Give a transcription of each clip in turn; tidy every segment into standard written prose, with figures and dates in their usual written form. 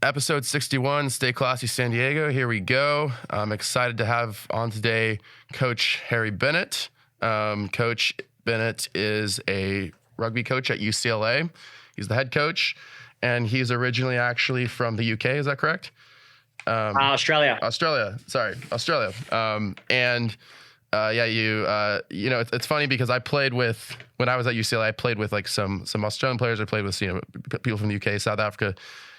Episode 61, Stay Classy San Diego. Here we go. I'm excited to have on today Coach Harry Bennett. Coach Bennett is a rugby coach at UCLA. He's the head coach, and he's originally actually from the UK. Is that correct? Australia. Australia. It's funny because when I was at UCLA, I played with like some Australian players. I played with people from the UK, South Africa,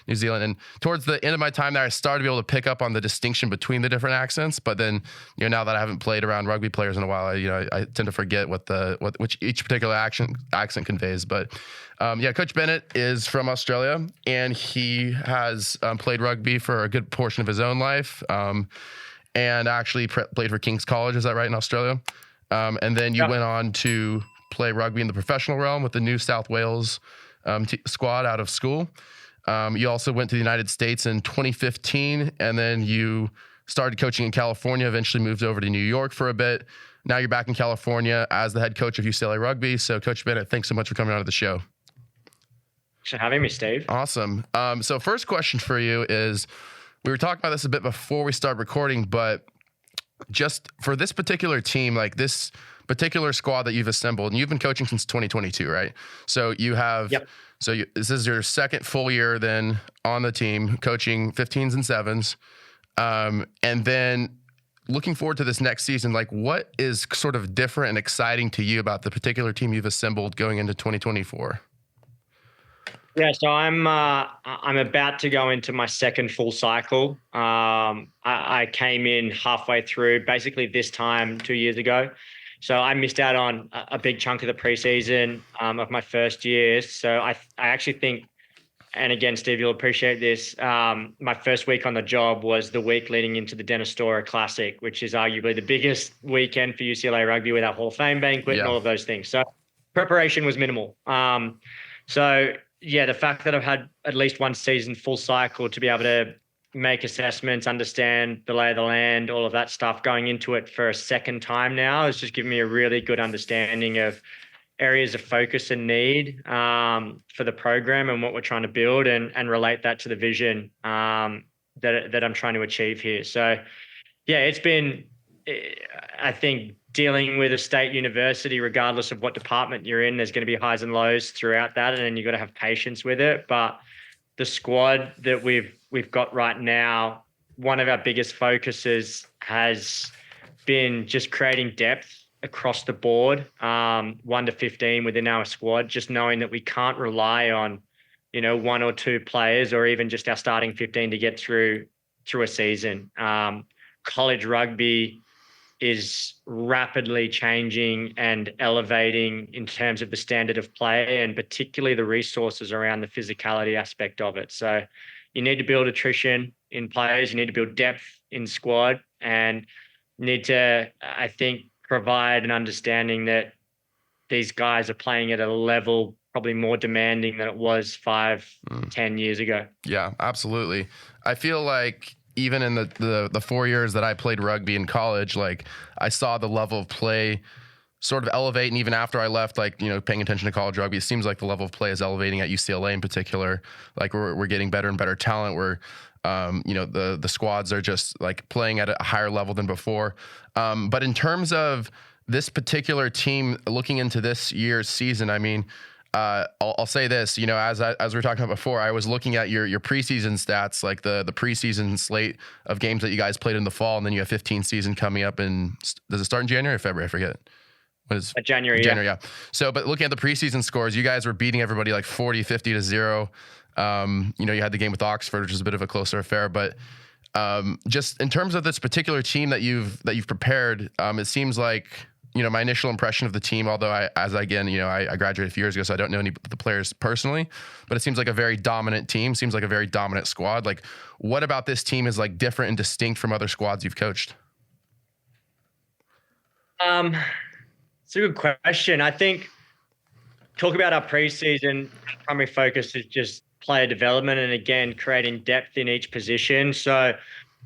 New Zealand, and towards the end of my time there, I started to be able to pick up on the distinction between the different accents. But then, now that I haven't played around rugby players in a while, I tend to forget which each particular accent conveys. But Coach Bennett is from Australia, and he has played rugby for a good portion of his own life, and actually played for King's College. Is that right, in Australia? And then you went on to play rugby in the professional realm with the New South Wales squad out of school. You also went to the United States in 2015, and then you started coaching in California, eventually moved over to New York for a bit. Now you're back in California as the head coach of UCLA Rugby. So, Coach Bennett, thanks so much for coming on to the show. Thanks for having me, Steve. Awesome. So first question for you is, we were talking about this a bit before we started recording, but just for this particular team, like this particular squad that you've assembled, and you've been coaching since 2022, right? So you have... Yep. So this is your second full year then on the team, coaching 15s and 7s. And then looking forward to this next season, like what is sort of different and exciting to you about the particular team you've assembled going into 2024? Yeah, so I'm about to go into my second full cycle. I came in halfway through, basically this time 2 years ago. So I missed out on a big chunk of the preseason of my first year. So I actually think, and again, Steve, you'll appreciate this, my first week on the job was the week leading into the Dennistora Classic, which is arguably the biggest weekend for UCLA Rugby with our Hall of Fame banquet and all of those things. So preparation was minimal. The fact that I've had at least one season full cycle to be able to make assessments, understand the lay of the land, all of that stuff going into it for a second time now has just given me a really good understanding of areas of focus and need for the program and what we're trying to build and relate that to the vision that I'm trying to achieve here. So, it's been, I think, dealing with a state university, regardless of what department you're in, there's going to be highs and lows throughout that, and then you've got to have patience with it. But the squad that we've got right now, one of our biggest focuses has been just creating depth across the board, 1 to 15 within our squad, just knowing that we can't rely on, 1 or 2 players or even just our starting 15 to get through a season. College rugby is rapidly changing and elevating in terms of the standard of play and particularly the resources around the physicality aspect of it. So you need to build attrition in players, you need to build depth in squad, and need to, I think, provide an understanding that these guys are playing at a level probably more demanding than it was 5-10 years ago. Yeah, absolutely. I feel like even in the 4 years that I played rugby in college, like I saw the level of play sort of elevate. And even after I left, like, paying attention to college rugby, it seems like the level of play is elevating at UCLA in particular. Like we're getting better and better talent. We're, the squads are just like playing at a higher level than before. But in terms of this particular team looking into this year's season, I mean, I'll say this, as we were talking about before, I was looking at your preseason stats, like the preseason slate of games that you guys played in the fall, and then you have 15 season coming up does it start in January or February? I forget. What is January? Yeah. So, but looking at the preseason scores, you guys were beating everybody like 40-50-0. You had the game with Oxford, which is a bit of a closer affair, but just in terms of this particular team that you've prepared, it seems like, my initial impression of the team, although I graduated a few years ago, so I don't know any of the players personally, but it seems like a very dominant team, seems like a very dominant squad. Like, what about this team is like different and distinct from other squads you've coached? It's a good question. I think talk about our preseason, primary focus is just player development and, again, creating depth in each position. So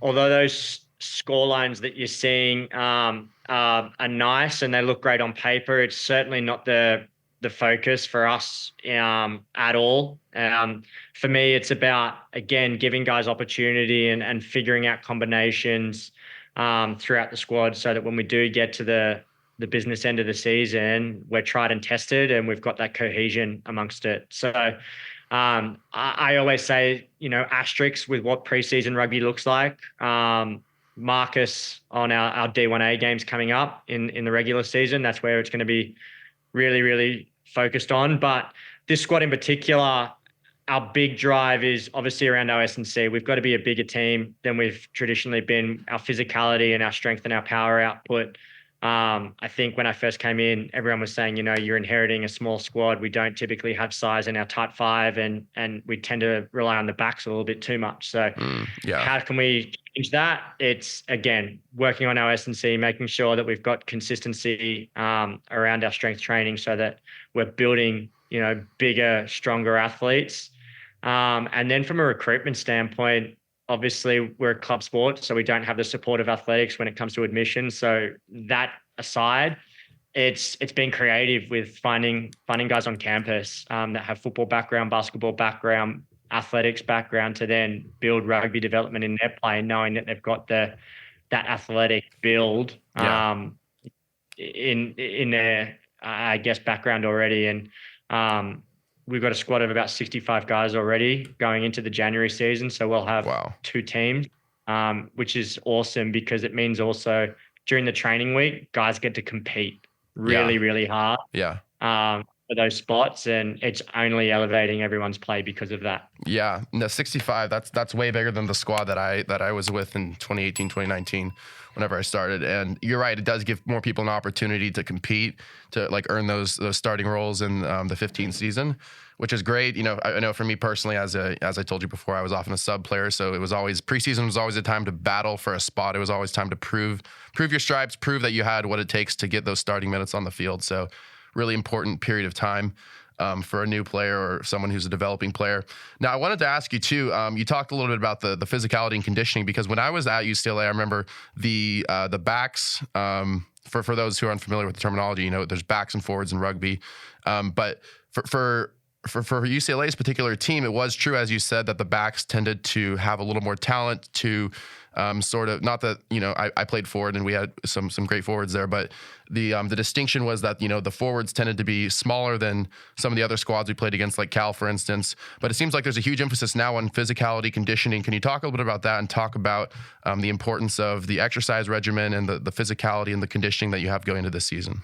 although those score lines that you're seeing are nice and they look great on paper, it's certainly not the the focus for us at all. For me, it's about, again, giving guys opportunity and figuring out combinations throughout the squad so that when we do get to the business end of the season, we're tried and tested and we've got that cohesion amongst it. So I always say, asterisks with what preseason rugby looks like. Marcus on our D1A games coming up in the regular season. That's where it's going to be really, really focused on. But this squad in particular, our big drive is obviously around our S&C. We've got to be a bigger team than we've traditionally been. Our physicality and our strength and our power output. I think when I first came in, everyone was saying, you're inheriting a small squad. We don't typically have size in our tight five, and we tend to rely on the backs a little bit too much. So how can we change that? It's, again, working on our S&C, making sure that we've got consistency around our strength training so that we're building, bigger, stronger athletes. And then from a recruitment standpoint, obviously we're a club sport, so we don't have the support of athletics when it comes to admission. So that aside, it's been creative with finding guys on campus that have football background, basketball background, athletics background to then build rugby development in their play, knowing that they've got that athletic build in their, I guess, background already. And we've got a squad of about 65 guys already going into the January season. So we'll have 2 teams, which is awesome because it means also during the training week, guys get to compete really hard for those spots. And it's only elevating everyone's play because of that. Yeah. No, 65, that's way bigger than the squad that I was with in 2018, 2019, whenever I started. And you're right. It does give more people an opportunity to compete, to like earn those starting roles in the 15 season, which is great. I know for me personally, as I told you before, I was often a sub player. So it was always, preseason was always a time to battle for a spot. It was always time to prove your stripes, prove that you had what it takes to get those starting minutes on the field. So really important period of time for a new player or someone who's a developing player. Now, I wanted to ask you too, you talked a little bit about the physicality and conditioning, because when I was at UCLA, I remember the backs, for those who are unfamiliar with the terminology, there's backs and forwards in rugby. But for UCLA's particular team, it was true, as you said, that the backs tended to have a little more talent to sort of, not that, I played forward and we had some great forwards there, but the distinction was that, the forwards tended to be smaller than some of the other squads we played against, like Cal, for instance. But it seems like there's a huge emphasis now on physicality, conditioning. Can you talk a little bit about that and talk about the importance of the exercise regimen and the physicality and the conditioning that you have going into this season?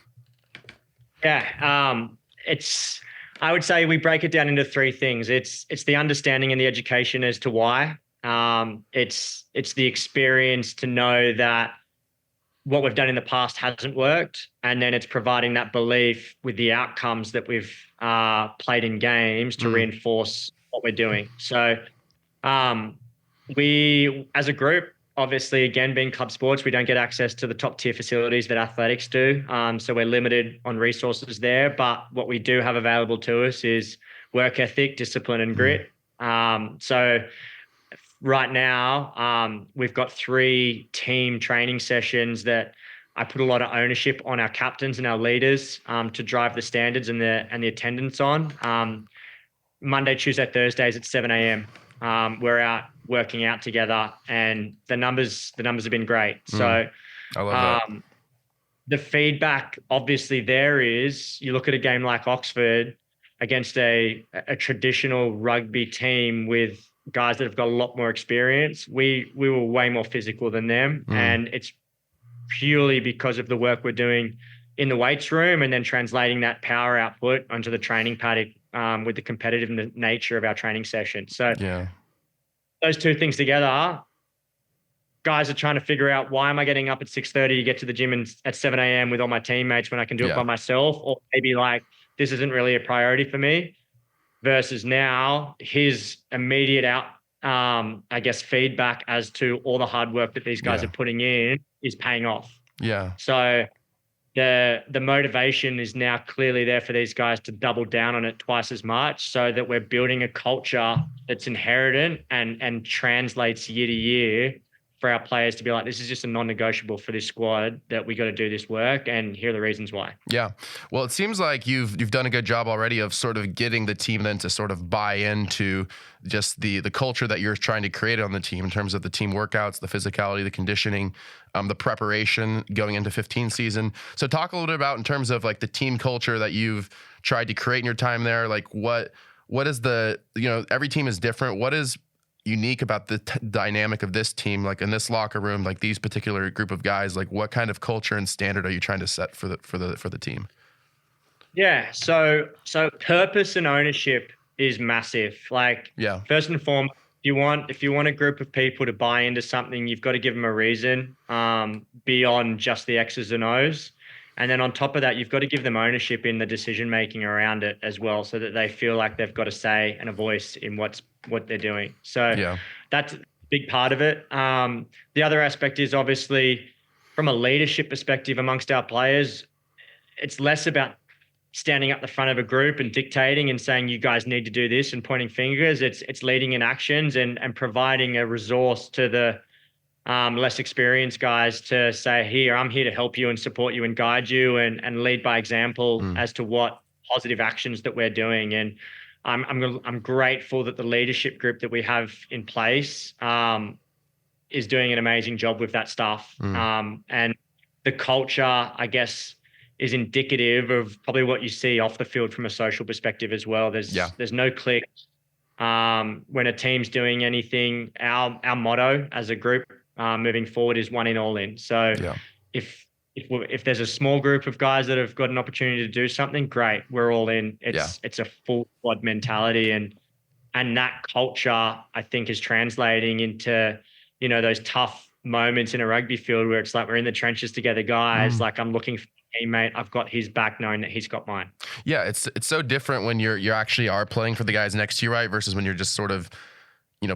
Yeah, I would say we break it down into 3 things. It's the understanding and the education as to why. It's the experience to know that what we've done in the past hasn't worked, and then it's providing that belief with the outcomes that we've played in games to reinforce what we're doing. So we, as a group, obviously, again, being club sports, we don't get access to the top tier facilities that athletics do. So we're limited on resources there. But what we do have available to us is work ethic, discipline, and grit. So right now, we've got 3 team training sessions that I put a lot of ownership on our captains and our leaders to drive the standards and the attendance on. Monday, Tuesday, Thursdays at 7 a.m. We're out working out together, and the numbers have been great. So I love that. The feedback obviously there is, you look at a game like Oxford against a traditional rugby team with guys that have got a lot more experience. We were way more physical than them, and it's purely because of the work we're doing in the weights room and then translating that power output onto the training paddock with the competitive nature of our training session. So those 2 things together, guys are trying to figure out, why am I getting up at 6:30 to get to the gym at 7 a.m. with all my teammates when I can do it by myself? Or maybe like, this isn't really a priority for me. Versus now, his immediate feedback as to all the hard work that these guys are putting in is paying off. Yeah. So the motivation is now clearly there for these guys to double down on it twice as much, so that we're building a culture that's inherent and translates year to year for our players to be like, this is just a non-negotiable for this squad, that we got to do this work, and here are the reasons why. Yeah. Well, it seems like you've done a good job already of sort of getting the team then to sort of buy into just the culture that you're trying to create on the team in terms of the team workouts, the physicality, the conditioning, the preparation going into 15 season. So talk a little bit about in terms of like the team culture that you've tried to create in your time there. Like what is the, every team is different. What is unique about the dynamic of this team, like in this locker room, like these particular group of guys? Like what kind of culture and standard are you trying to set for the team? Yeah. So purpose and ownership is massive. Like, yeah, first and foremost, if you want a group of people to buy into something, you've got to give them a reason beyond just the X's and O's. And then on top of that, you've got to give them ownership in the decision making around it as well, so that they feel like they've got a say and a voice in what they're doing. So that's a big part of it. The other aspect is obviously from a leadership perspective amongst our players, it's less about standing up the front of a group and dictating and saying, you guys need to do this and pointing fingers. It's leading in actions and providing a resource to the less experienced guys to say, I'm here to help you and support you and guide you and lead by example as to what positive actions that we're doing. And I'm grateful that the leadership group that we have in place is doing an amazing job with that stuff. And the culture, I guess, is indicative of probably what you see off the field from a social perspective as well. There's no click. When a team's doing anything, our motto as a group moving forward is one in, all in. So if there's a small group of guys that have got an opportunity to do something, great, we're all in. It's a full squad mentality, and that culture, I think, is translating into, those tough moments in a rugby field where it's like we're in the trenches together, guys. Like, I'm looking for a teammate, I've got his back, knowing that he's got mine. Yeah, it's so different when you actually are playing for the guys next to you, right? Versus when you're just sort of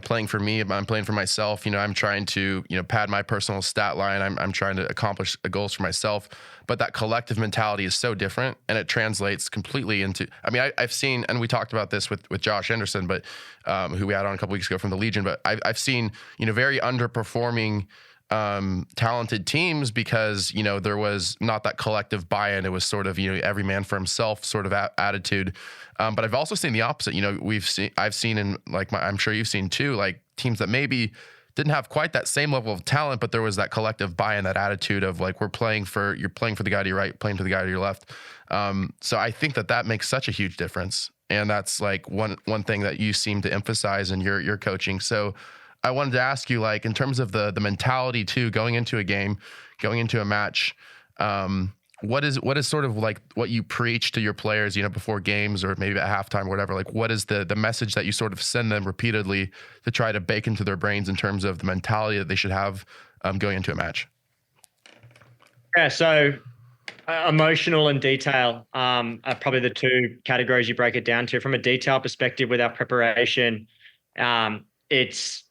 playing for me, I'm playing for myself. I'm trying to, pad my personal stat line. I'm trying to accomplish goals for myself. But that collective mentality is so different, and it translates completely into, I've seen, and we talked about this with Josh Anderson, but who we had on a couple weeks ago from the Legion, but I've seen, very underperforming talented teams because, there was not that collective buy-in. It was sort of, every man for himself sort of attitude. But I've also seen the opposite. I've seen in I'm sure you've seen too, like teams that maybe didn't have quite that same level of talent, but there was that collective buy-in, that attitude of like, you're playing for the guy to your right, playing to the guy to your left. So I think that makes such a huge difference. And that's like one thing that you seem to emphasize in your coaching. So I wanted to ask you, like, in terms of the mentality too, going into a game, going into a match, what is sort of like what you preach to your players, before games or maybe at halftime or whatever? Like, what is the message that you sort of send them repeatedly to try to bake into their brains in terms of the mentality that they should have going into a match? Yeah, so emotional and detail are probably the two categories you break it down to. From a detail perspective with our preparation, it's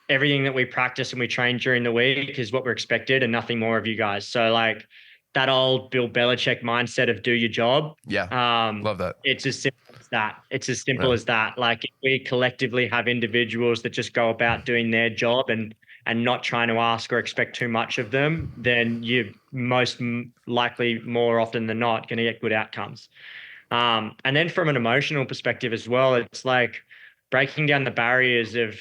everything that we practice and we train during the week is what we're expected and nothing more of you guys. So like that old Bill Belichick mindset of do your job. Yeah. Love that. It's as simple as that. It's as simple as that. Like, if we collectively have individuals that just go about doing their job and not trying to ask or expect too much of them, then you're most likely, more often than not, going to get good outcomes. And then from an emotional perspective as well, it's like breaking down the barriers of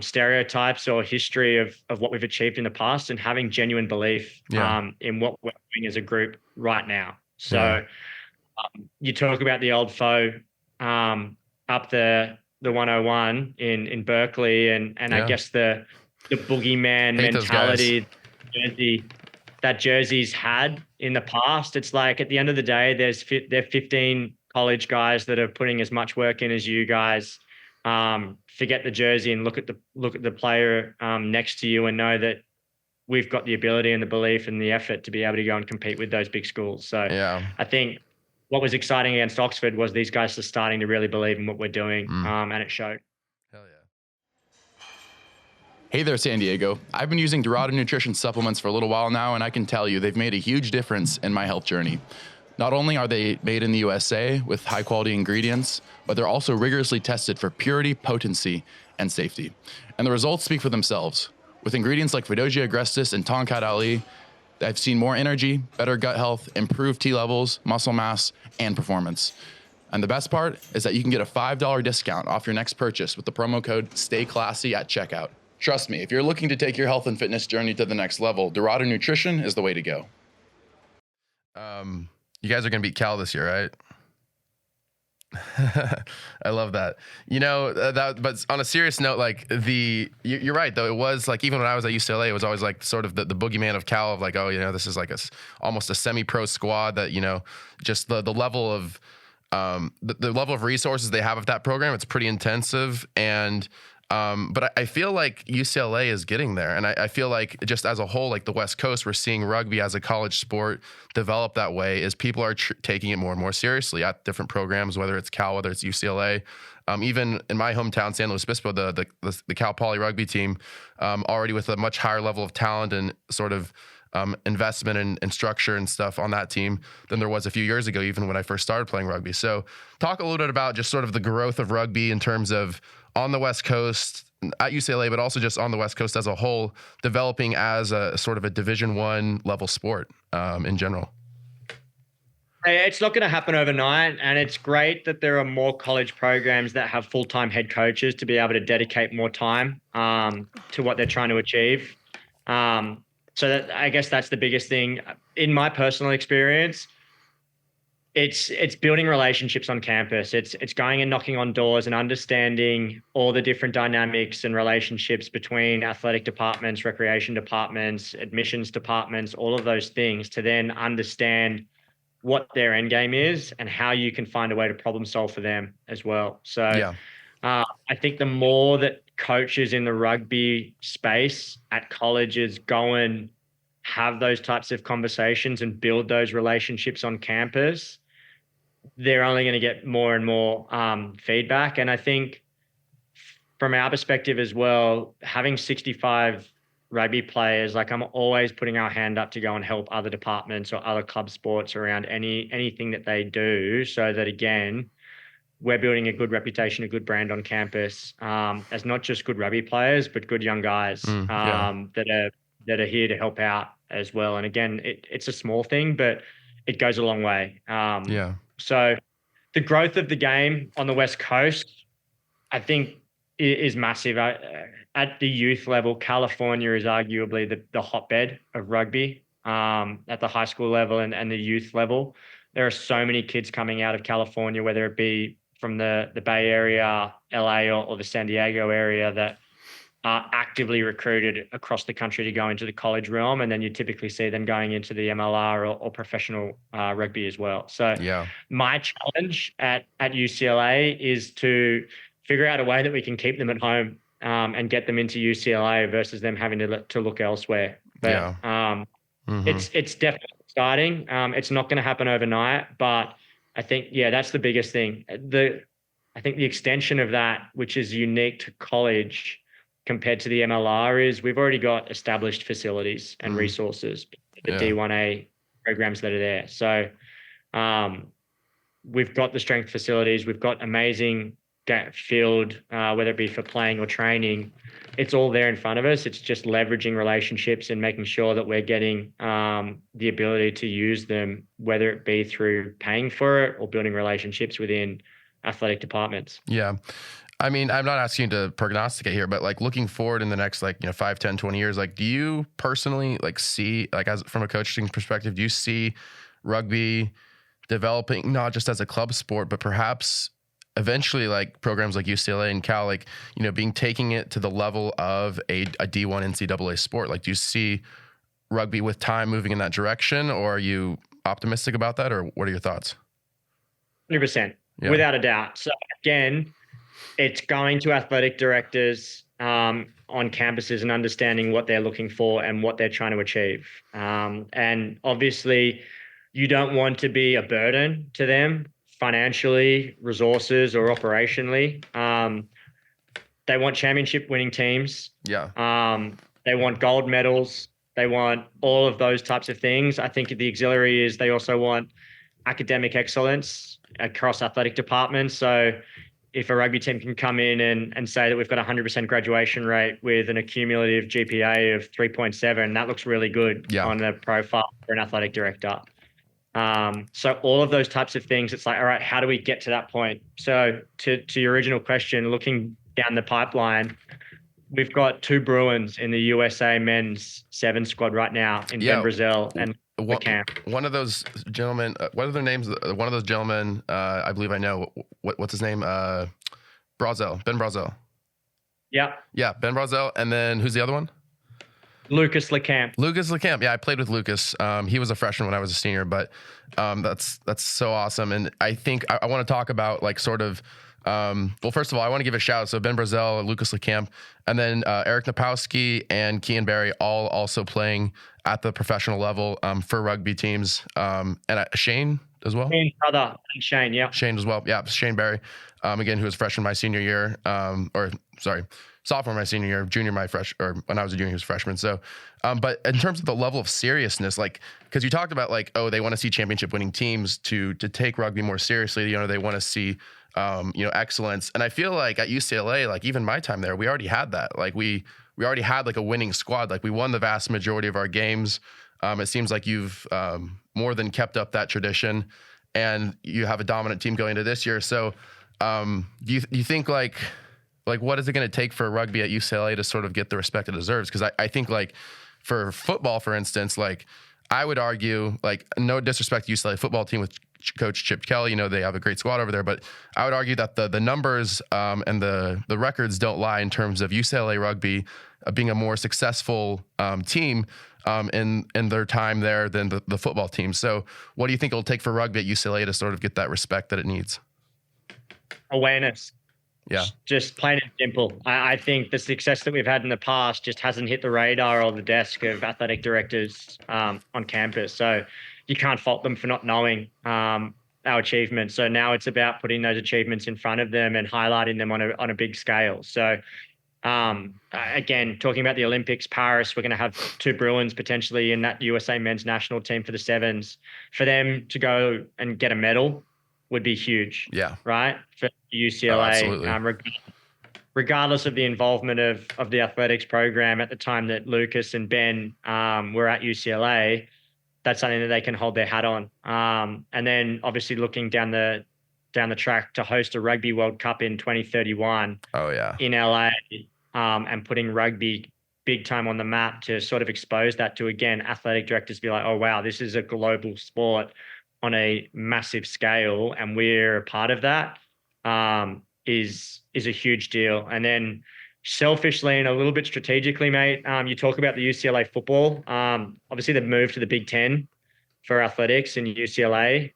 stereotypes or history of what we've achieved in the past and having genuine belief in what we're doing as a group right now. So you talk about the old foe up the 101 in Berkeley and I guess the boogeyman mentality that Jersey's had in the past. It's like, at the end of the day, there are 15 college guys that are putting as much work in as you guys. Forget the jersey and look at the player next to you and know that we've got the ability and the belief and the effort to be able to go and compete with those big schools. So I think what was exciting against Oxford was these guys are starting to really believe in what we're doing, and it showed. Hell yeah. Hey there, San Diego. I've been using Dorado Nutrition supplements for a little while now, and I can tell you they've made a huge difference in my health journey. Not only are they made in the USA with high quality ingredients, but they're also rigorously tested for purity, potency, and safety. And the results speak for themselves. With ingredients like Fidogia agrestis and Tonkat Ali, I've seen more energy, better gut health, improved T levels, muscle mass, and performance. And the best part is that you can get a $5 discount off your next purchase with the promo code STAYCLASSY at checkout. Trust me, if you're looking to take your health and fitness journey to the next level, Dorado Nutrition is the way to go. You guys are going to beat Cal this year, right? I love that. But on a serious note, like you're right though. It was like, even when I was at UCLA, it was always like sort of the boogeyman of Cal of like, oh, this is like almost a semi-pro squad that, just the level of, the level of resources they have of that program. It's pretty intensive. And, but I feel like UCLA is getting there. And I feel like just as a whole, like the West Coast, we're seeing rugby as a college sport develop that way as people are taking it more and more seriously at different programs, whether it's Cal, whether it's UCLA. Even in my hometown, San Luis Obispo, the Cal Poly rugby team, already with a much higher level of talent and sort of investment and structure and stuff on that team than there was a few years ago, even when I first started playing rugby. So talk a little bit about just sort of the growth of rugby in terms of on the West Coast at UCLA, but also just on the West Coast as a whole, developing as a sort of a Division I level sport in general. It's not going to happen overnight, and it's great that there are more college programs that have full-time head coaches to be able to dedicate more time to what they're trying to achieve. So that, I guess that's the biggest thing. In my personal experience, it's building relationships on campus. It's going and knocking on doors and understanding all the different dynamics and relationships between athletic departments, recreation departments, admissions departments, all of those things, to then understand what their end game is and how you can find a way to problem solve for them as well. So yeah. I think the more that coaches in the rugby space at colleges go and have those types of conversations and build those relationships on campus, they're only going to get more and more feedback. And I think from our perspective as well, having 65 rugby players, like I'm always putting our hand up to go and help other departments or other club sports around anything that they do, so that, again, we're building a good reputation, a good brand on campus, as not just good rugby players, but good young guys that are here to help out as well. And again, it's a small thing, but it goes a long way. So the growth of the game on the West Coast, I think, is massive. At the youth level, California is arguably the hotbed of rugby at the high school level and the youth level. There are so many kids coming out of California, whether it be from the Bay Area, LA, or the San Diego area, that are actively recruited across the country to go into the college realm. And then you typically see them going into the MLR or professional rugby as well. So my challenge at UCLA is to figure out a way that we can keep them at home and get them into UCLA versus them having to look elsewhere. But it's definitely exciting. It's not going to happen overnight, but I think, that's the biggest thing. I think the extension of that, which is unique to college compared to the MLR, is we've already got established facilities and resources, the D1A programs that are there. So we've got the strength facilities, we've got amazing field, whether it be for playing or training. It's all there in front of us. It's just leveraging relationships and making sure that we're getting the ability to use them, whether it be through paying for it or building relationships within athletic departments. Yeah. I mean, I'm not asking you to prognosticate here, but like looking forward in the next 5, 10, 20 years, like do you personally see, as from a coaching perspective, do you see rugby developing not just as a club sport, but perhaps eventually programs like UCLA and Cal, taking it to the level of a D1 NCAA sport? Do you see rugby with time moving in that direction, or are you optimistic about that, or what are your thoughts? 100%, without a doubt. So again, it's going to athletic directors on campuses and understanding what they're looking for and what they're trying to achieve. And obviously, you don't want to be a burden to them financially, resources, or operationally. They want championship winning teams. They want gold medals. They want all of those types of things. I think the auxiliary is they also want academic excellence across athletic departments. So if a rugby team can come in and say that we've got a 100% graduation rate with an accumulative GPA of 3.7, that looks really good on the profile for an athletic director. So all of those types of things, it's like, all right, how do we get to that point? So to your original question, looking down the pipeline, we've got 2 Bruins in the USA men's 7 squad right now in Ben Brazil and the camp. One of those gentlemen, what are their names? One of those gentlemen, I believe I know. What's his name? Ben Brazil. Yeah. Yeah, Ben Brazil. And then who's the other one? Lucas Lecamp. Yeah, I played with Lucas. He was a freshman when I was a senior, but that's so awesome. And I think I want to talk about like sort of, well, first of all, I want to give a shout out. So Ben Brazil, Lucas Lecamp, and then Eric Napowski and Kean Barry all also playing at the professional level for rugby teams. And Shane as well. Shane, yeah. Shane as well. Yeah, Shane Barry, again, who was freshman my senior year, sophomore my senior year, junior or when I was a junior, he was freshman. So, but in terms of the level of seriousness, like, because you talked about like, oh, they want to see championship winning teams to take rugby more seriously. You know, they want to see, excellence. And I feel like at UCLA, like even my time there, we already had that. Like we already had like a winning squad. Like we won the vast majority of our games. It seems like you've more than kept up that tradition, and you have a dominant team going into this year. So, do you think like what is it going to take for rugby at UCLA to sort of get the respect it deserves? Because I think like for football, for instance, like I would argue, like no disrespect to UCLA football team with Coach Chip Kelly, you know, they have a great squad over there, but I would argue that the numbers and the records don't lie in terms of UCLA rugby being a more successful team in their time there than the football team. So what do you think it'll take for rugby at UCLA to sort of get that respect that it needs? Awareness. Yeah. Just plain and simple. I think the success that we've had in the past just hasn't hit the radar or the desk of athletic directors on campus. So you can't fault them for not knowing our achievements. So now it's about putting those achievements in front of them and highlighting them on a big scale. So again, talking about the Olympics, Paris, we're going to have 2 Bruins potentially in that USA men's national team for the 7s. For them to go and get a medal would be huge. Yeah. Right? For UCLA, regardless of the involvement of the athletics program at the time that Lucas and Ben were at UCLA, that's something that they can hold their hat on. And then obviously looking down the track to host a Rugby World Cup in 2031. Oh yeah. In LA, and putting rugby big time on the map to sort of expose that to, again, athletic directors be like, oh wow, this is a global sport on a massive scale, and we're a part of that, is a huge deal. And then selfishly and a little bit strategically, mate, you talk about the UCLA football. Obviously the move to the Big Ten for athletics in UCLA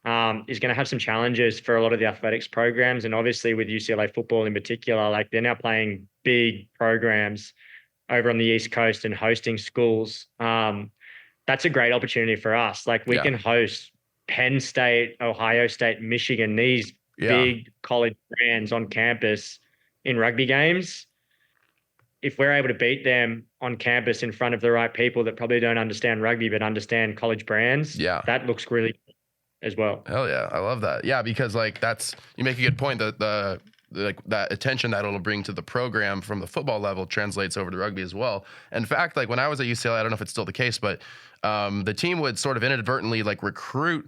is going to have some challenges for a lot of the athletics programs. And obviously with UCLA football in particular, like they're now playing big programs over on the East Coast and hosting schools. That's a great opportunity for us. Like we can host Penn State, Ohio State, Michigan, these big college brands on campus in rugby games. If we're able to beat them on campus in front of the right people that probably don't understand rugby but understand college brands, that looks really good as well. Hell yeah, I love that. Yeah, because like you make a good point that that attention that it'll bring to the program from the football level translates over to rugby as well. In fact, like when I was at UCLA, I don't know if it's still the case, but the team would sort of inadvertently like recruit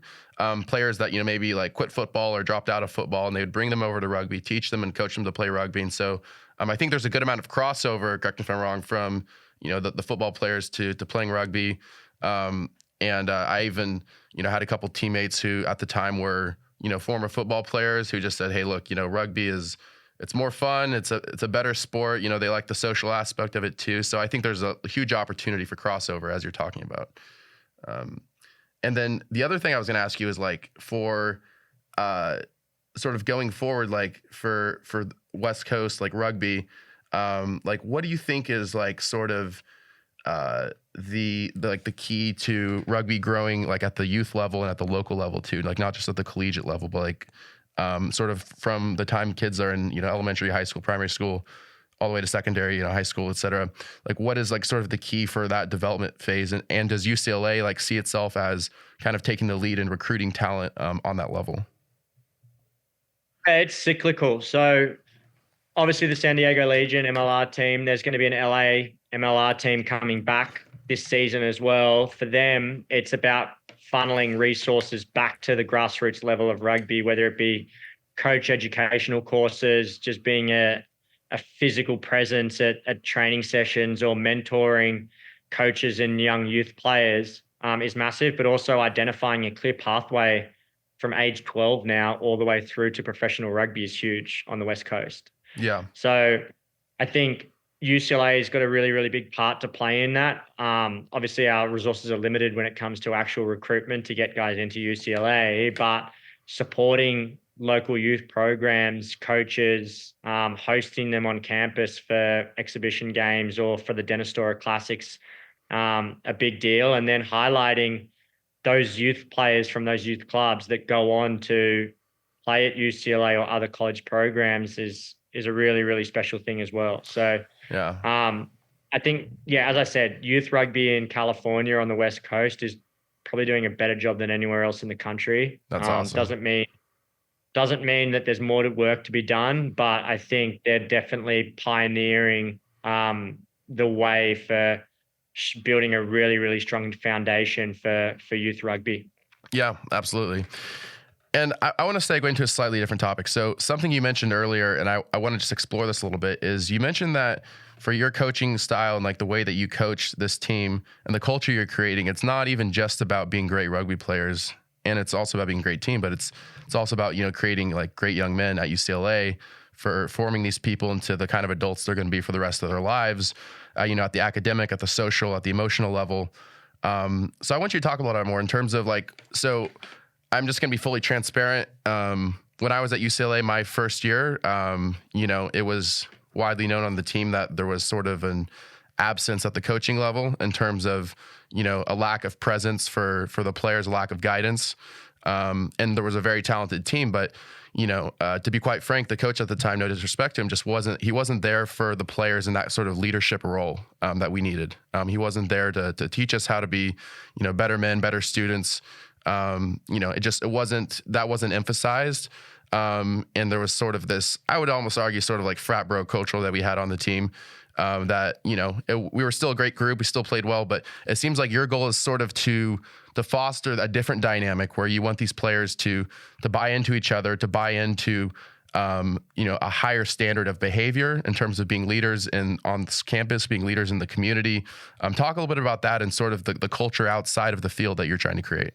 players that, you know, maybe like quit football or dropped out of football, and they would bring them over to rugby, teach them and coach them to play rugby. And so I think there's a good amount of crossover, correct me if I'm wrong, from, you know, the football players to playing rugby. And I even, you know, had a couple teammates who at the time were, you know, former football players who just said, hey, look, you know, rugby it's more fun. It's a better sport. You know, they like the social aspect of it too. So I think there's a huge opportunity for crossover as you're talking about. And then the other thing I was going to ask you is like for sort of going forward, like for West Coast, like rugby, like what do you think is like sort of the key to rugby growing like at the youth level and at the local level too, like not just at the collegiate level, but like sort of from the time kids are in, you know, elementary, high school, primary school, all the way to secondary, you know, high school, et cetera. Like what is like sort of the key for that development phase? And does UCLA like see itself as kind of taking the lead in recruiting talent on that level? It's cyclical. So obviously the San Diego Legion MLR team, there's going to be an LA MLR team coming back this season as well. For them, it's about funneling resources back to the grassroots level of rugby, whether it be coach educational courses, just being a physical presence at training sessions, or mentoring coaches and young youth players is massive, but also identifying a clear pathway from age 12 now all the way through to professional rugby is huge on the West Coast. Yeah. So I think UCLA has got a really, really big part to play in that. Obviously, our resources are limited when it comes to actual recruitment to get guys into UCLA, but supporting local youth programs, coaches, hosting them on campus for exhibition games or for the Dennistora Classics, a big deal. And then highlighting those youth players from those youth clubs that go on to play at UCLA or other college programs is a really, really special thing as well. So yeah, I think, as I said, youth rugby in California on the West Coast is probably doing a better job than anywhere else in the country. That's awesome. Doesn't mean that there's more work to be done, but I think they're definitely pioneering the way for building a really, really strong foundation for youth rugby. Yeah, absolutely. And I want to segue into a slightly different topic. So something you mentioned earlier, and I want to just explore this a little bit, is you mentioned that for your coaching style and like the way that you coach this team and the culture you're creating, it's not even just about being great rugby players, and it's also about being a great team, but it's also about, creating like great young men at UCLA, for forming these people into the kind of adults they're going to be for the rest of their lives, at the academic, at the social, at the emotional level. So I want you to talk a little bit more in terms of so I'm just going to be fully transparent. When I was at UCLA my first year, it was widely known on the team that there was sort of an absence at the coaching level in terms of, a lack of presence for the players, a lack of guidance. And there was a very talented team, but, to be quite frank, the coach at the time, no disrespect to him, he wasn't there for the players in that sort of leadership role that we needed. He wasn't there to teach us how to be, better men, better students. That wasn't emphasized. And there was sort of this, I would almost argue, sort of like frat bro culture that we had on the team. We were still a great group. We still played well, but it seems like your goal is sort of to foster a different dynamic where you want these players to buy into each other, to buy into, a higher standard of behavior in terms of being leaders on this campus, being leaders in the community. Talk a little bit about that and sort of the culture outside of the field that you're trying to create.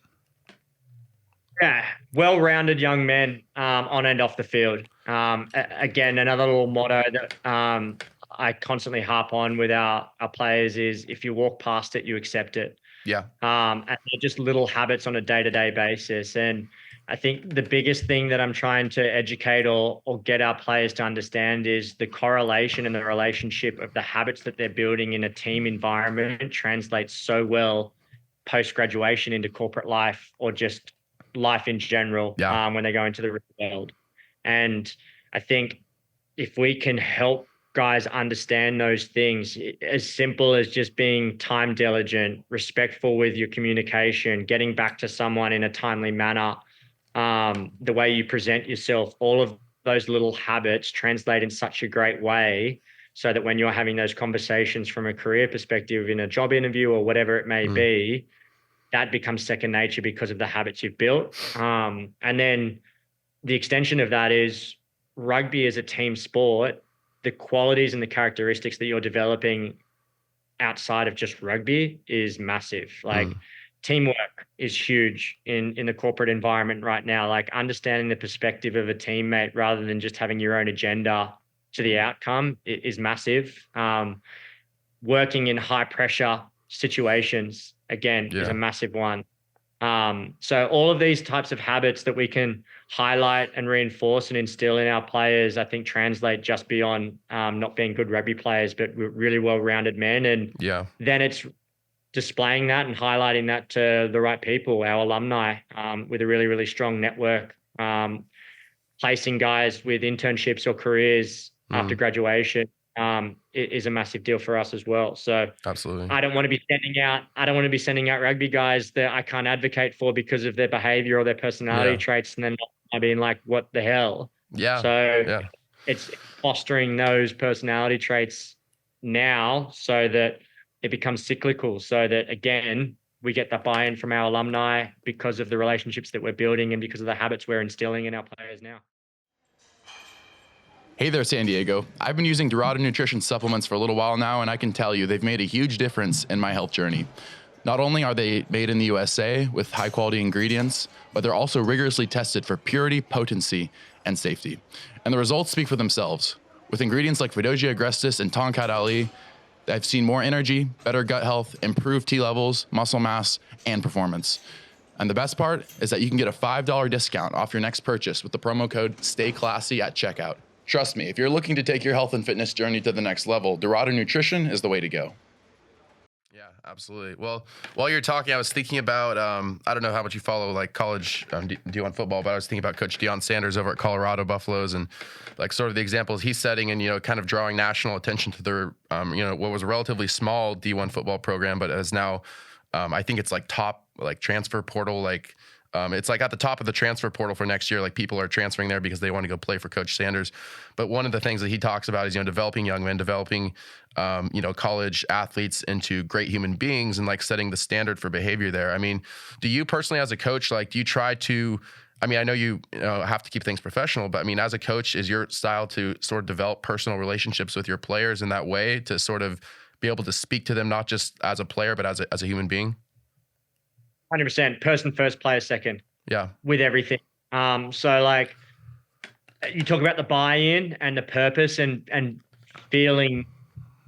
Yeah, well-rounded young men on and off the field. Again, another little motto that I constantly harp on with our players is, if you walk past it, you accept it. Yeah. And they're just little habits on a day-to-day basis. And I think the biggest thing that I'm trying to educate or get our players to understand is the correlation and the relationship of the habits that they're building in a team environment translates so well post-graduation into corporate life or just life in general. Yeah. When they go into the real world. And I think if we can help guys understand those things, as simple as just being time diligent, respectful with your communication, getting back to someone in a timely manner, the way you present yourself, all of those little habits translate in such a great way so that when you're having those conversations from a career perspective in a job interview or whatever it may be, that becomes second nature because of the habits you've built. And then the extension of that is rugby as a team sport. The qualities and the characteristics that you're developing outside of just rugby is massive. Teamwork is huge in the corporate environment right now. Like understanding the perspective of a teammate rather than just having your own agenda to the outcome is massive. Working in high pressure situations, again, is a massive one. So all of these types of habits that we can highlight and reinforce and instill in our players, I think translate just beyond not being good rugby players, but really well-rounded men. And then it's displaying that and highlighting that to the right people, our alumni, with a really, really strong network, placing guys with internships or careers after graduation. Is a massive deal for us as well. So absolutely, I don't want to be sending out rugby guys that I can't advocate for because of their behavior or their personality traits, and then not being like, what the hell? Yeah. So it's fostering those personality traits now so that it becomes cyclical, so that, again, we get that buy-in from our alumni because of the relationships that we're building and because of the habits we're instilling in our players now. Hey there, San Diego. I've been using Dorado nutrition supplements for a little while now, and I can tell you they've made a huge difference in my health journey. Not only are they made in the USA with high quality ingredients, but they're also rigorously tested for purity, potency, and safety. And the results speak for themselves. With ingredients like Fidogia agrestis and Tonkat Ali, I've seen more energy, better gut health, improved T levels, muscle mass, and performance. And the best part is that you can get a $5 discount off your next purchase with the promo code STAYCLASSY at checkout. Trust me, if you're looking to take your health and fitness journey to the next level, Dorado Nutrition is the way to go. Yeah, absolutely. Well, while you're talking, I was thinking about, I don't know how much you follow like college D1 football, but I was thinking about Coach Deion Sanders over at Colorado Buffaloes and like sort of the examples he's setting and, kind of drawing national attention to their, what was a relatively small D1 football program, but is now, I think it's like top, like transfer portal, like, it's like at the top of the transfer portal for next year. Like people are transferring there because they want to go play for Coach Sanders. But one of the things that he talks about is, developing young men, developing, college athletes into great human beings and like setting the standard for behavior there. I mean, do you personally as a coach, like, do you try to, I mean, I know you have to keep things professional, but I mean, as a coach, is your style to sort of develop personal relationships with your players in that way to sort of be able to speak to them, not just as a player, but as a human being? 100%. Person first, player second. Yeah. With everything. So like you talk about the buy-in and the purpose and feeling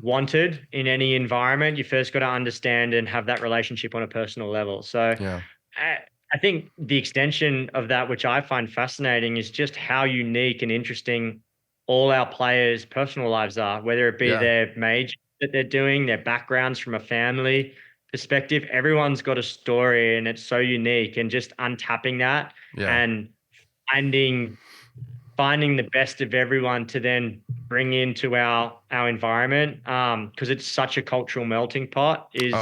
wanted in any environment. You first got to understand and have that relationship on a personal level. So Yeah. I think the extension of that, which I find fascinating, is just how unique and interesting all our players' personal lives are, whether it be their major that they're doing, their backgrounds from a family perspective. Everyone's got a story and it's so unique, and just untapping that and finding the best of everyone to then bring into our environment, because it's such a cultural melting pot is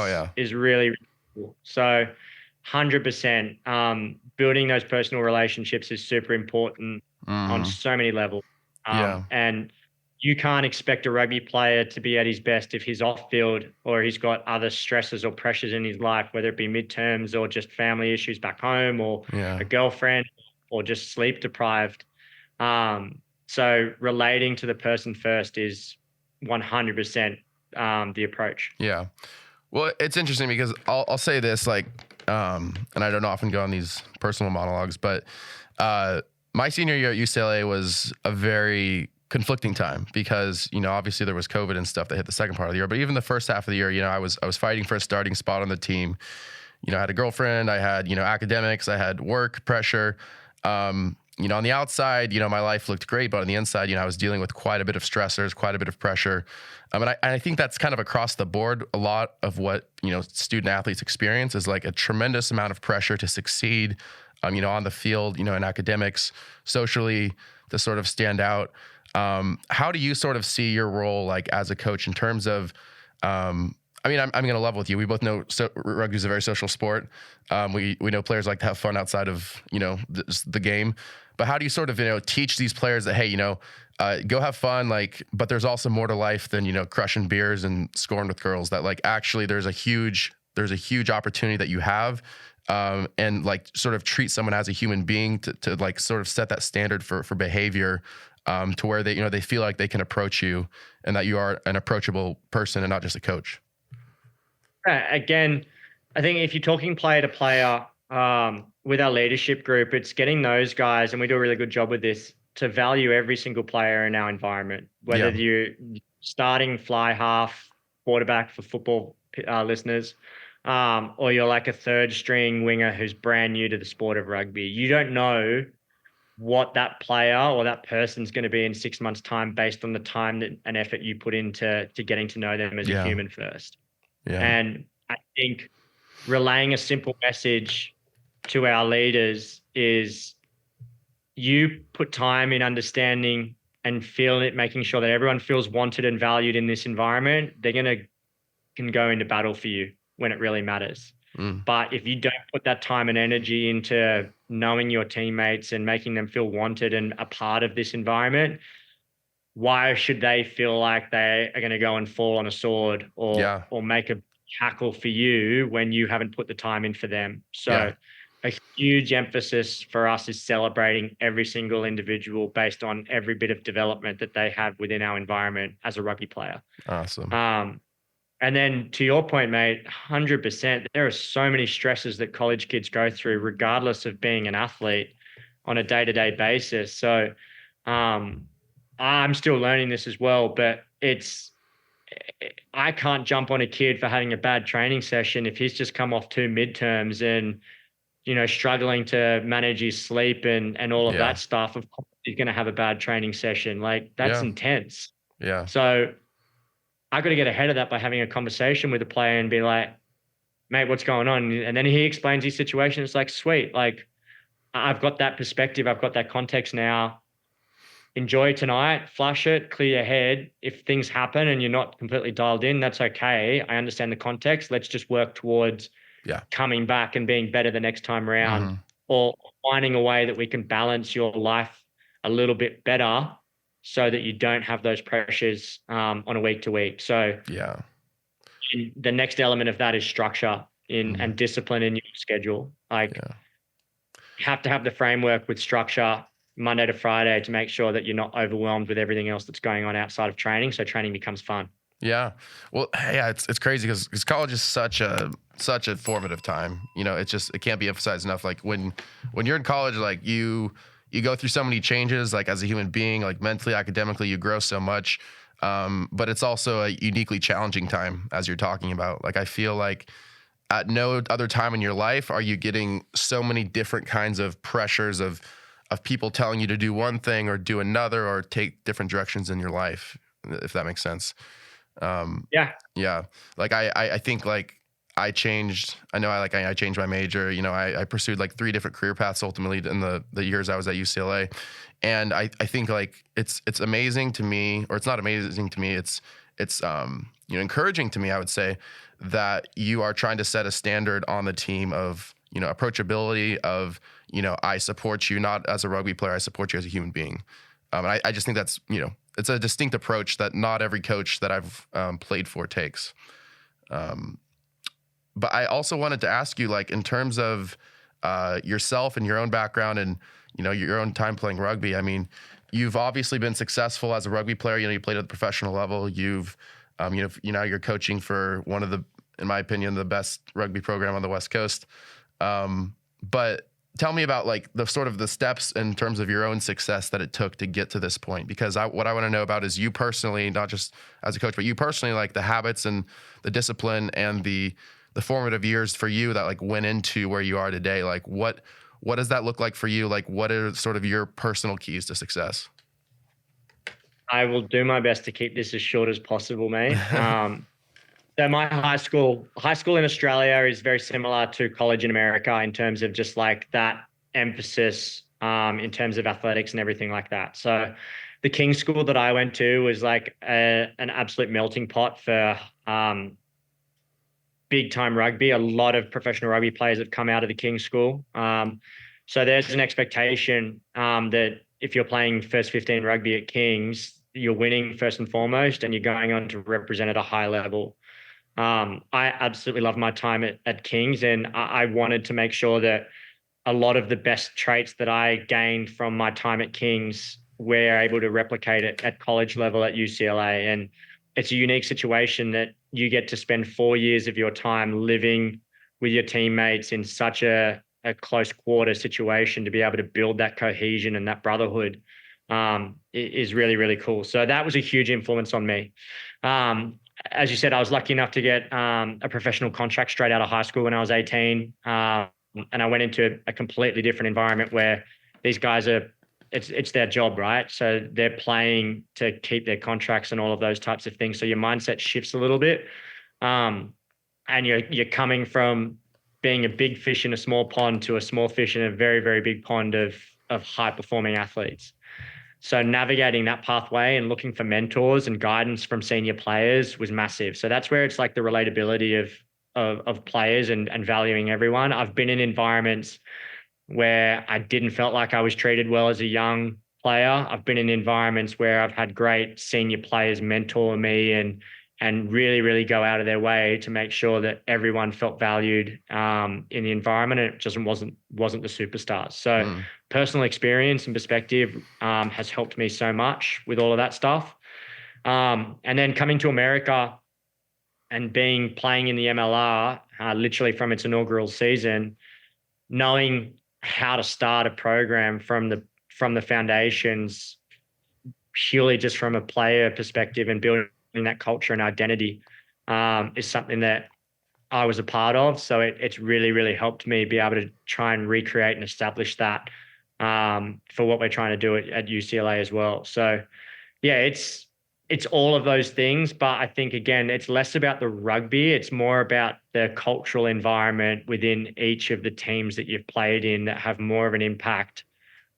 really, really cool. So 100%, building those personal relationships is super important on so many levels. And you can't expect a rugby player to be at his best if he's off field or he's got other stresses or pressures in his life, whether it be midterms or just family issues back home or a girlfriend or just sleep deprived. So relating to the person first is 100% the approach. Yeah. Well, it's interesting because I'll say this, like, and I don't often go on these personal monologues, but my senior year at UCLA was a very conflicting time because, obviously there was COVID and stuff that hit the second part of the year, but even the first half of the year, I was fighting for a starting spot on the team. I had a girlfriend, I had, academics, I had work pressure. On the outside, my life looked great, but on the inside, I was dealing with quite a bit of stressors, quite a bit of pressure. And I think that's kind of across the board. A lot of what, student athletes experience is like a tremendous amount of pressure to succeed, on the field, in academics, socially, to sort of stand out. How do you sort of see your role like as a coach in terms of, I'm going to level with you. We both know rugby is a very social sport. We know players like to have fun outside of, the game. But how do you sort of, teach these players that, hey, go have fun, like, but there's also more to life than, crushing beers and scoring with girls, that like, actually there's a huge opportunity that you have, and like sort of treat someone as a human being to like sort of set that standard for behavior, to where they, they feel like they can approach you and that you are an approachable person and not just a coach. Again, I think if you're talking player to player, with our leadership group, it's getting those guys, and we do a really good job with this, to value every single player in our environment, whether you're starting fly half quarterback for football listeners, or you're like a third string winger who's brand new to the sport of rugby. You don't know what that player or that person's going to be in 6 months' time based on the time and effort you put into getting to know them as a human first. And I think relaying a simple message to our leaders is, you put time in understanding and feeling it, making sure that everyone feels wanted and valued in this environment, they're can go into battle for you when it really matters. But if you don't put that time and energy into knowing your teammates and making them feel wanted and a part of this environment, why should they feel like they are going to go and fall on a sword or make a tackle for you when you haven't put the time in for them? So a huge emphasis for us is celebrating every single individual based on every bit of development that they have within our environment as a rugby player. Awesome. And then to your point, mate, 100%, there are so many stresses that college kids go through, regardless of being an athlete on a day-to-day basis. So I'm still learning this as well, but I can't jump on a kid for having a bad training session if he's just come off 2 midterms and, struggling to manage his sleep and all of that stuff. Of course, he's going to have a bad training session. Like, that's intense. Yeah. So I got to get ahead of that by having a conversation with the player and be like, mate, what's going on? And then he explains his situation. It's like, sweet. Like, I've got that perspective. I've got that context now. Enjoy tonight, flush it, clear your head. If things happen and you're not completely dialed in, that's okay. I understand the context. Let's just work towards coming back and being better the next time around, or finding a way that we can balance your life a little bit better so that you don't have those pressures on a week to week. So the next element of that is structure and discipline in your schedule. Like, you have to have the framework with structure Monday to Friday to make sure that you're not overwhelmed with everything else that's going on outside of training. So training becomes fun. Yeah. Well, it's crazy because college is such a formative time. It can't be emphasized enough. Like when you're in college, like you go through so many changes, like as a human being, like mentally, academically, you grow so much. But it's also a uniquely challenging time, as you're talking about. Like, I feel like at no other time in your life are you getting so many different kinds of pressures of people telling you to do one thing or do another or take different directions in your life, if that makes sense. Yeah. Like I think like I changed my major, I pursued like 3 different career paths ultimately in the years I was at UCLA. And I think like it's amazing to me, or it's not amazing to me. It's encouraging to me, I would say, that you are trying to set a standard on the team of, approachability of, I support you not as a rugby player, I support you as a human being. And I just think that's, it's a distinct approach that not every coach that I've played for takes. But I also wanted to ask you, like, in terms of yourself and your own background and, your own time playing rugby. I mean, you've obviously been successful as a rugby player. You played at the professional level. You've, you're coaching for one of the, in my opinion, the best rugby program on the West Coast. But tell me about like the sort of the steps in terms of your own success that it took to get to this point, because what I want to know about is you personally, not just as a coach, but you personally, like the habits and the discipline and the formative years for you that like went into where you are today. Like what does that look like for you? Like what are sort of your personal keys to success? I will do my best to keep this as short as possible, mate. So my high school in Australia is very similar to college in America in terms of just like that emphasis in terms of athletics and everything like that. So the King's School that I went to was like an absolute melting pot for big time rugby. A lot of professional rugby players have come out of the King's School. So there's an expectation that if you're playing first 15 rugby at King's, you're winning first and foremost, and you're going on to represent at a high level. I absolutely love my time at King's, and I wanted to make sure that a lot of the best traits that I gained from my time at King's were able to replicate it at college level at UCLA. And it's a unique situation that you get to spend 4 years of your time living with your teammates in such a close quarter situation to be able to build that cohesion and that brotherhood is really, really cool. So that was a huge influence on me. As you said, I was lucky enough to get a professional contract straight out of high school when I was 18. And I went into a completely different environment where these guys it's their job, right? So they're playing to keep their contracts and all of those types of things. So your mindset shifts a little bit. And you're coming from being a big fish in a small pond to a small fish in a very, very big pond of high performing athletes. So navigating that pathway and looking for mentors and guidance from senior players was massive. So that's where it's like the relatability of players and valuing everyone. I've been in environments where I didn't felt like I was treated well as a young player. I've been in environments where I've had great senior players mentor me and really, really go out of their way to make sure that everyone felt valued in the environment, and it just wasn't the superstars. So personal experience and perspective has helped me so much with all of that stuff. And then coming to America and playing in the MLR, literally from its inaugural season, knowing how to start a program from the foundations, purely just from a player perspective and building that culture and identity, is something that I was a part of. So it's really, really helped me be able to try and recreate and establish that for what we're trying to do at UCLA as well. So yeah, it's all of those things, but I think, again, it's less about the rugby. It's more about the cultural environment within each of the teams that you've played in that have more of an impact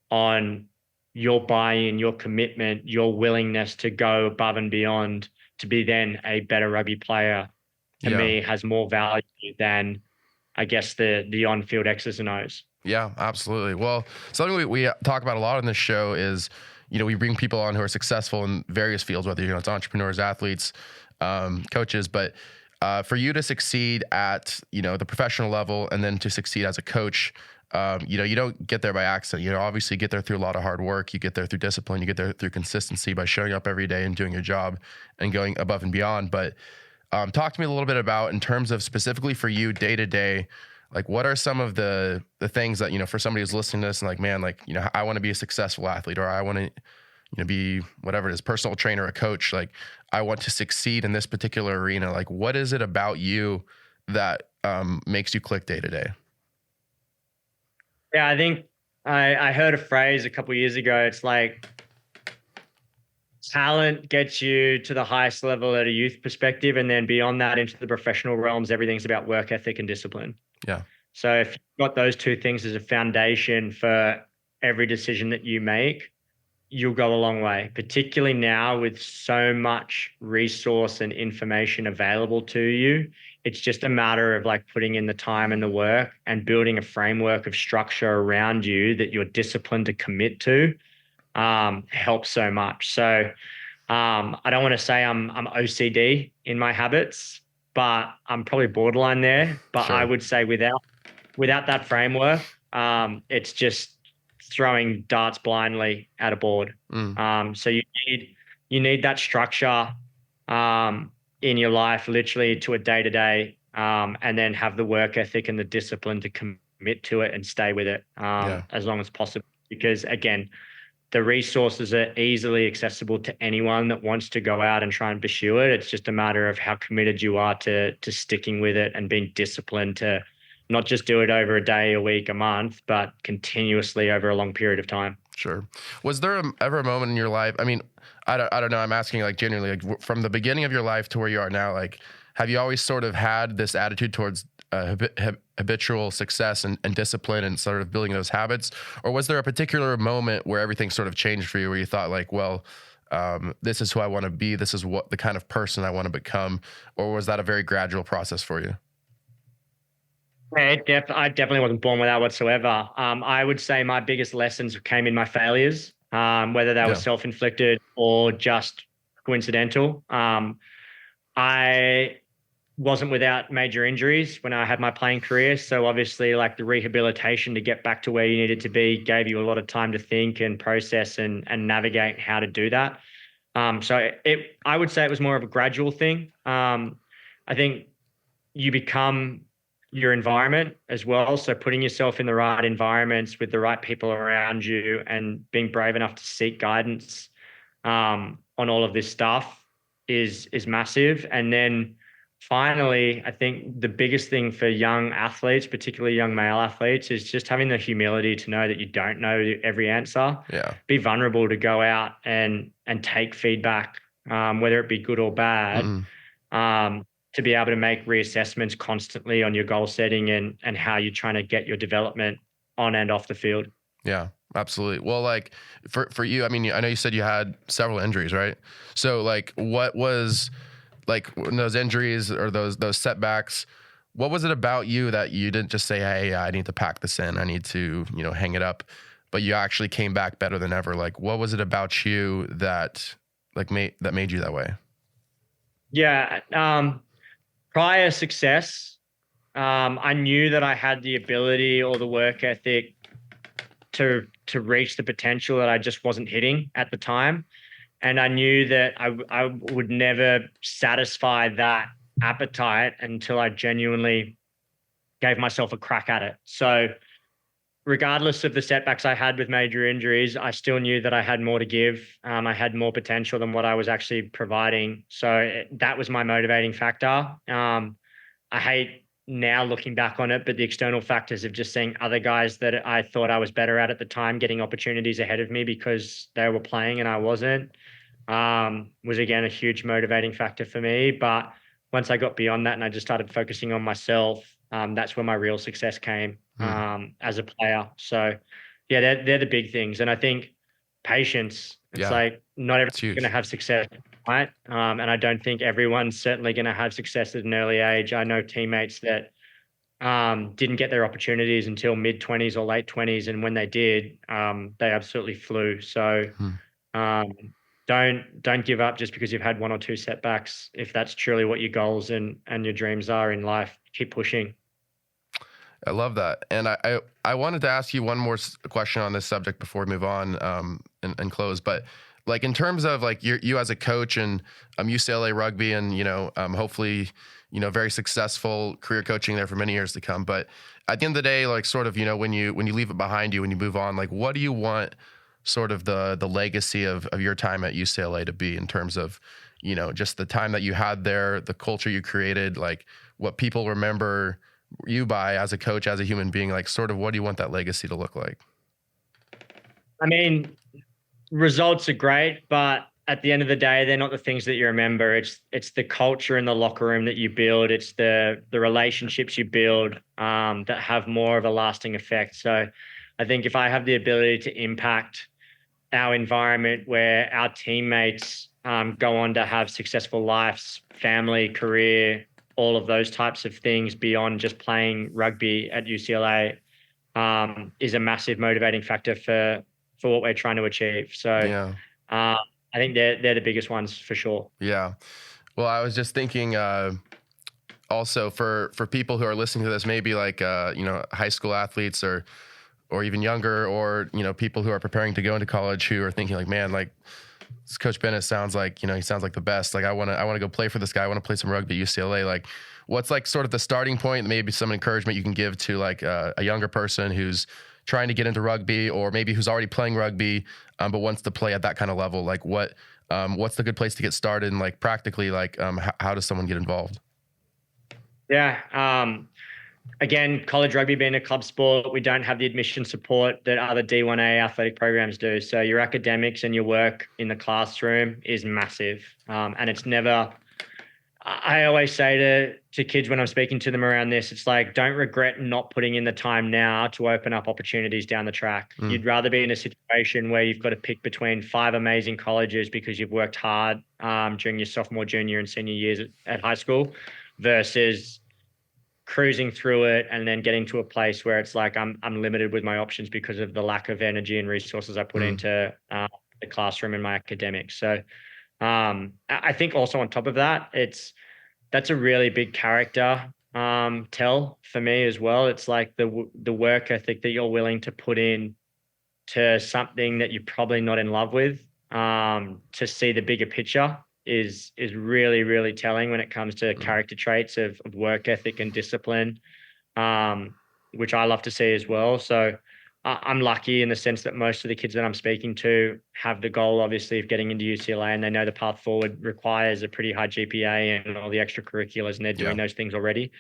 on your buy-in, your commitment, your willingness to go above and beyond to be then a better rugby player, to me, has more value than, I guess, the on-field X's and O's. Yeah, absolutely. Well, something we talk about a lot on this show is, we bring people on who are successful in various fields, whether, it's entrepreneurs, athletes, coaches, but for you to succeed at, the professional level and then to succeed as a coach, you don't get there by accident. Obviously you get there through a lot of hard work. You get there through discipline. You get there through consistency by showing up every day and doing your job and going above and beyond. But talk to me a little bit about, in terms of specifically for you day to day, like what are some of the things that, for somebody who's listening to this and like, man, like, I want to be a successful athlete, or I want to, be whatever it is, personal trainer, a coach, like I want to succeed in this particular arena. Like, what is it about you that makes you click day to day? Yeah, I think I heard a phrase a couple of years ago. It's like, talent gets you to the highest level at a youth perspective, and then beyond that into the professional realms, everything's about work ethic and discipline. Yeah. So if you've got those two things as a foundation for every decision that you make, you'll go a long way, particularly now with so much resource and information available to you. It's just a matter of like putting in the time and the work and building a framework of structure around you that you're disciplined to commit to, helps so much. So I don't want to say I'm OCD in my habits, but I'm probably borderline there. But Sure. I would say without that framework, it's just throwing darts blindly at a board. So you need that structure in your life, literally to a day-to-day, and then have the work ethic and the discipline to commit to it and stay with it as long as possible. Because again, the resources are easily accessible to anyone that wants to go out and try and pursue it. It's just a matter of how committed you are to sticking with it and being disciplined to not just do it over a day, a week, a month, but continuously over a long period of time. Sure. Was there ever a moment in your life? I mean, I don't know. I'm asking like genuinely, like from the beginning of your life to where you are now, like, have you always sort of had this attitude towards habitual success and discipline and sort of building those habits? Or was there a particular moment where everything sort of changed for you, where you thought like, well, this is who I want to be. This is what the kind of person I want to become. Or was that a very gradual process for you? I definitely wasn't born with that whatsoever. I would say my biggest lessons came in my failures, whether they were self-inflicted or just coincidental. I wasn't without major injuries when I had my playing career. So obviously like the rehabilitation to get back to where you needed to be gave you a lot of time to think and process and navigate how to do that. So I would say it was more of a gradual thing. I think you become your environment as well. So putting yourself in the right environments with the right people around you and being brave enough to seek guidance on all of this stuff is massive. And then finally, I think the biggest thing for young athletes, particularly young male athletes, is just having the humility to know that you don't know every answer. Yeah. Be vulnerable to go out and take feedback, whether it be good or bad. To be able to make reassessments constantly on your goal setting and how you're trying to get your development on and off the field. Yeah, absolutely. Well, like for you, I mean, I know you said you had several injuries, right? So like, what was like those injuries or those setbacks? What was it about you that you didn't just say, hey, I need to pack this in, I need to, hang it up? but you actually came back better than ever. Like, what was it about you that made you that way? Yeah. Prior success, I knew that I had the ability or the work ethic to reach the potential that I just wasn't hitting at the time. And I knew that I would never satisfy that appetite until I genuinely gave myself a crack at it. So regardless of the setbacks I had with major injuries, I still knew that I had more to give. I had more potential than what I was actually providing. So that was my motivating factor. I hate now looking back on it, but the external factors of just seeing other guys that I thought I was better at the time getting opportunities ahead of me because they were playing and I wasn't, was again a huge motivating factor for me. But once I got beyond that and I just started focusing on myself, that's where my real success came as a player. So yeah, they're the big things. And I think patience, it's like not everyone's going to have success, right? And I don't think everyone's certainly going to have success at an early age. I know teammates that didn't get their opportunities until mid-20s or late 20s. And when they did, they absolutely flew. So don't give up just because you've had one or two setbacks. If that's truly what your goals and your dreams are in life, keep pushing. I love that. And I wanted to ask you one more question on this subject before we move on and close. But like in terms of like you as a coach and UCLA Rugby and, hopefully, very successful career coaching there for many years to come. But at the end of the day, like sort of, when you leave it behind you, when you move on, like what do you want sort of the legacy of your time at UCLA to be in terms of, just the time that you had there, the culture you created, like what people remember you by as a coach, as a human being, like sort of what do you want that legacy to look like? I mean, results are great, but at the end of the day, they're not the things that you remember. It's the culture in the locker room that you build. It's the relationships you build that have more of a lasting effect. So I think if I have the ability to impact our environment where our teammates go on to have successful lives, family, career, all of those types of things beyond just playing rugby at UCLA is a massive motivating factor for what we're trying to achieve. So I think they're the biggest ones for sure. Yeah. Well, I was just thinking also for people who are listening to this, maybe like, high school athletes or even younger, or, people who are preparing to go into college who are thinking like, man, like this Coach Bennett sounds like, he sounds like the best. Like I want to go play for this guy. I want to play some rugby at UCLA. Like what's like sort of the starting point, maybe some encouragement you can give to like a younger person who's trying to get into rugby or maybe who's already playing rugby, but wants to play at that kind of level. Like what's the good place to get started? And like practically, like how does someone get involved? Yeah. Again, college rugby being a club sport, we don't have the admission support that other D1A athletic programs do. So your academics and your work in the classroom is massive. And it's never, I always say to kids when I'm speaking to them around this, it's like, don't regret not putting in the time now to open up opportunities down the track. You'd rather be in a situation where you've got to pick between 5 amazing colleges because you've worked hard during your sophomore, junior, and senior years at high school versus cruising through it and then getting to a place where it's like I'm limited with my options because of the lack of energy and resources I put into the classroom and my academics. So I think also on top of that, that's a really big character tell for me as well. It's like the work ethic that you're willing to put in to something that you're probably not in love with to see the bigger picture is really, really telling when it comes to character traits of work ethic and discipline, which I love to see as well. So I'm lucky in the sense that most of the kids that I'm speaking to have the goal, obviously, of getting into UCLA, and they know the path forward requires a pretty high GPA and all the extracurriculars, and they're doing those things already.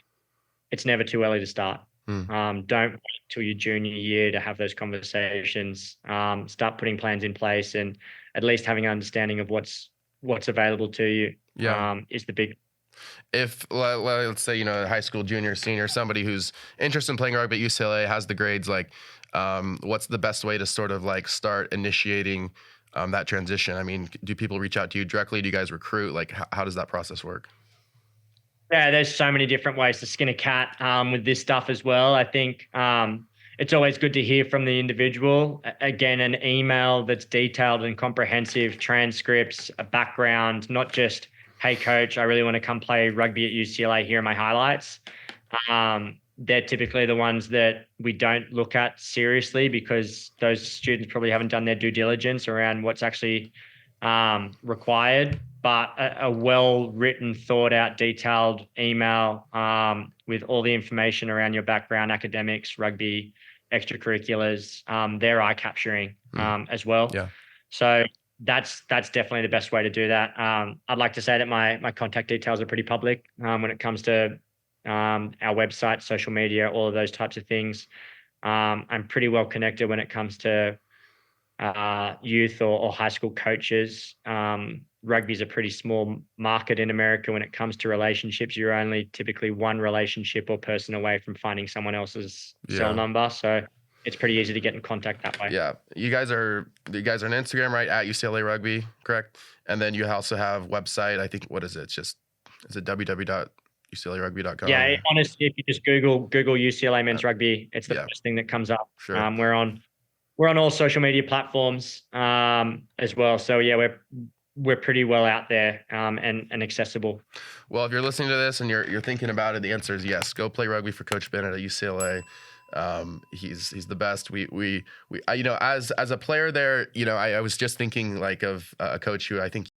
It's never too early to start. Don't wait till your junior year to have those conversations. Start putting plans in place and at least having an understanding of what's available to you is the big. If let's say, high school, junior, senior, somebody who's interested in playing rugby at UCLA has the grades, like what's the best way to sort of like start initiating that transition? I mean, do people reach out to you directly? Do you guys recruit? Like how does that process work? Yeah, there's so many different ways to skin a cat with this stuff as well. I think it's always good to hear from the individual. Again, an email that's detailed and comprehensive, transcripts, a background, not just, hey, coach, I really want to come play rugby at UCLA. Here are my highlights. They're typically the ones that we don't look at seriously because those students probably haven't done their due diligence around what's actually required. But a well-written, thought-out, detailed email with all the information around your background, academics, rugby, extracurriculars, they're eye-capturing as well. Yeah. So that's definitely the best way to do that. I'd like to say that my contact details are pretty public when it comes to our website, social media, all of those types of things. I'm pretty well connected when it comes to youth or high school coaches. Rugby is a pretty small market in America when it comes to relationships. You're only typically one relationship or person away from finding someone else's cell number. So it's pretty easy to get in contact that way. Yeah. You guys are on Instagram, right? At UCLA Rugby, correct? And then you also have website. I think, what is it? Is it www.uclarugby.com? Yeah. Honestly, if you just Google UCLA men's rugby, it's the first thing that comes up. Sure. We're on all social media platforms as well. So yeah, we're pretty well out there and accessible. Well, if you're listening to this and you're thinking about it, the answer is yes. Go play rugby for Coach Bennett at UCLA. He's the best. We as a player there, I was just thinking like of a coach who I think